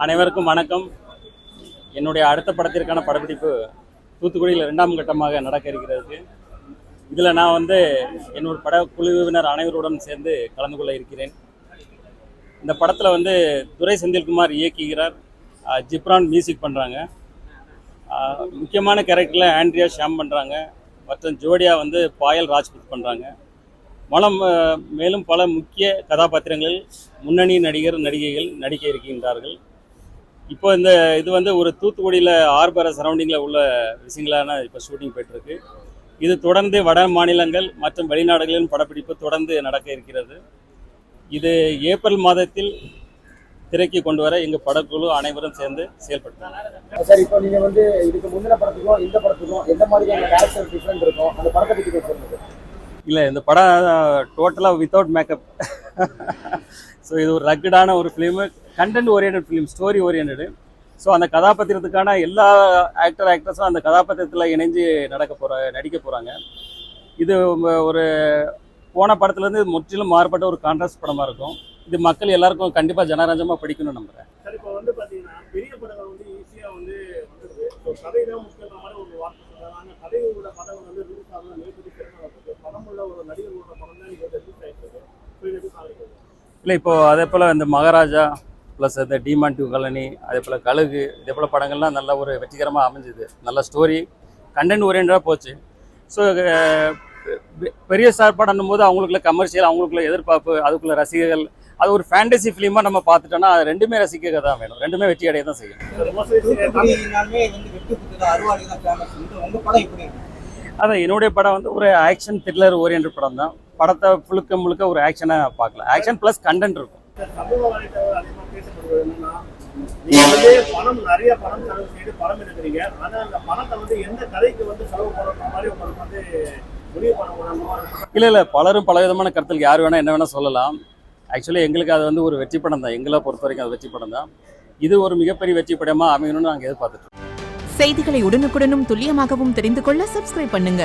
அனைவருக்கும் வணக்கம். என்னுடைய அடுத்த படத்திற்கான படப்பிடிப்பு தூத்துக்குடியில் 2ஆம் கட்டமாக நடக்க இருக்கிறது. இதில் நான் என்னோட படக்குழுவினர் அனைவருடன் சேர்ந்து கலந்து கொள்ள இருக்கிறேன். இந்த படத்தில் துரை செந்தில்குமார் இயக்குகிறார், ஜிப்ரான் மியூசிக் பண்ணுறாங்க. முக்கியமான கேரக்டரில் ஆண்ட்ரியா ஷாம் பண்ணுறாங்க. மற்றும் ஜோடியா பாயல் ராஜ்புத் பண்ணுறாங்க. மேலும் பல முக்கிய கதாபாத்திரங்களில் முன்னணி நடிகர் நடிகைகள் நடிக்க இருக்கின்றார்கள். இப்போ இது ஒரு தூத்துக்குடியில் ஆர்பர சரௌண்டிங்கில் உள்ள விஷயங்களான இப்போ ஷூட்டிங் போய்ட்டுருக்கு. இது தொடர்ந்து வட மாநிலங்கள் மற்றும் வெளிநாடுகளின் படப்பிடிப்பு தொடர்ந்து நடக்க இருக்கிறது. இது ஏப்ரல் மாதத்தில் திரைக்கு கொண்டு வர எங்கள் படக்குழு அனைவரும் சேர்ந்து செயல்படுத்தாங்க. சார், இப்போ நீங்கள் இதுக்கு முந்தின படத்துக்கும் இந்த படத்துக்கும் எந்த மாதிரியான கேரக்டர் டிஃப்ரெண்ட் இருக்கும், அந்த படத்தை பற்றி சொல்லுங்கள். இல்லை, இந்த படம் டோட்டலாக வித்தவுட் மேக்கப். ஸோ இது ஒரு ரக்கடான ஒரு film, content oriented film, story oriented. So அந்த கதாபாத்திரத்துக்கான எல்லா ஆக்டர்ஸும் அந்த கதாபாத்திரத்தில் இணைஞ்சு நடிக்க போகிறாங்க. இது ஒரு போன படத்துலேருந்து முற்றிலும் மாறுபட்ட ஒரு கான்ட்ராஸ்ட் படமாக இருக்கும். இது மக்கள் எல்லாருக்கும் கண்டிப்பாக ஜனரஞ்சமாக பிடிக்கணும்னு நம்புகிறேன். சார், இப்போ பார்த்தீங்கன்னா பெரிய படங்கள் ஈஸியாக கதை தான் முக்கியமான மாதிரி ஒரு வார்த்தை சொல்கிறாங்க. கதையோட படம் ரிலீஸ் ஆகணும், படம் உள்ள ஒரு நடிகர்களோட படம் தான் நீங்கள் ரிலீஸ் ஆகிருக்கு. இல்லை, இப்போது அதே போல் இந்த மகாராஜா ப்ளஸ் இந்த டிமாண்ட் காலனி, அதே போல் கழுகு, இதே போல் படங்கள்லாம் நல்ல ஒரு வெற்றிகரமாக அமைஞ்சுது. நல்ல ஸ்டோரி, கண்டென்ட் ஓரியன்டாக போச்சு. ஸோ பெரிய ஸ்டார் படம்னும் போது அவங்களுக்குள்ள கமர்ஷியல், அவங்களுக்குள்ள எதிர்பார்ப்பு, அதுக்குள்ள ரசிகர்கள், அது ஒரு ஃபேண்டசி ஃபிலிமாக நம்ம பார்த்துட்டோன்னா அது ரெண்டுமே ரசிக்க தான் வேணும், ரெண்டுமே வெற்றி அடைய தான் செய்யும். அதான் என்னுடைய படம் ஒரு ஆக்ஷன் த்ரில்லர் ஓரியன்ட் படம் தான். படத்தை முழுக்க ஒரு ஆக்ஷனாக பார்க்கலாம். ஆக்ஷன் ப்ளஸ் கண்டென்ட் இருக்கும். சமூக வலைத்தளங்கள் அதிகமாக பேசப்படுவது என்னன்னா, நீங்கள் பணம் நிறைய பணம் செலவு செய்து படம் எடுக்கிறீங்க. ஆனால் அந்த பணத்தை எந்த கதைக்கு செலவு பண்ணுற மாதிரி உங்களுக்கு முடிவு பண்ண முடியுமா? இல்லை, பலரும் பல விதமான கருத்துக்கு யார் வேணால் என்ன வேணால் சொல்லலாம். ஆக்சுவலி எங்களுக்கு அது ஒரு வெற்றி படம் தான். எங்களை பொறுத்த வரைக்கும் அது வெற்றி படம் தான். இது ஒரு மிகப்பெரிய வெற்றி படமாக அமையணும்னு நாங்கள் எதிர்பார்த்துட்டு இருக்கோம். செய்திகளை உடனுக்குடனும் துல்லியமாகவும் தெரிந்து கொள்ள சப்ஸ்கிரைப் பண்ணுங்க.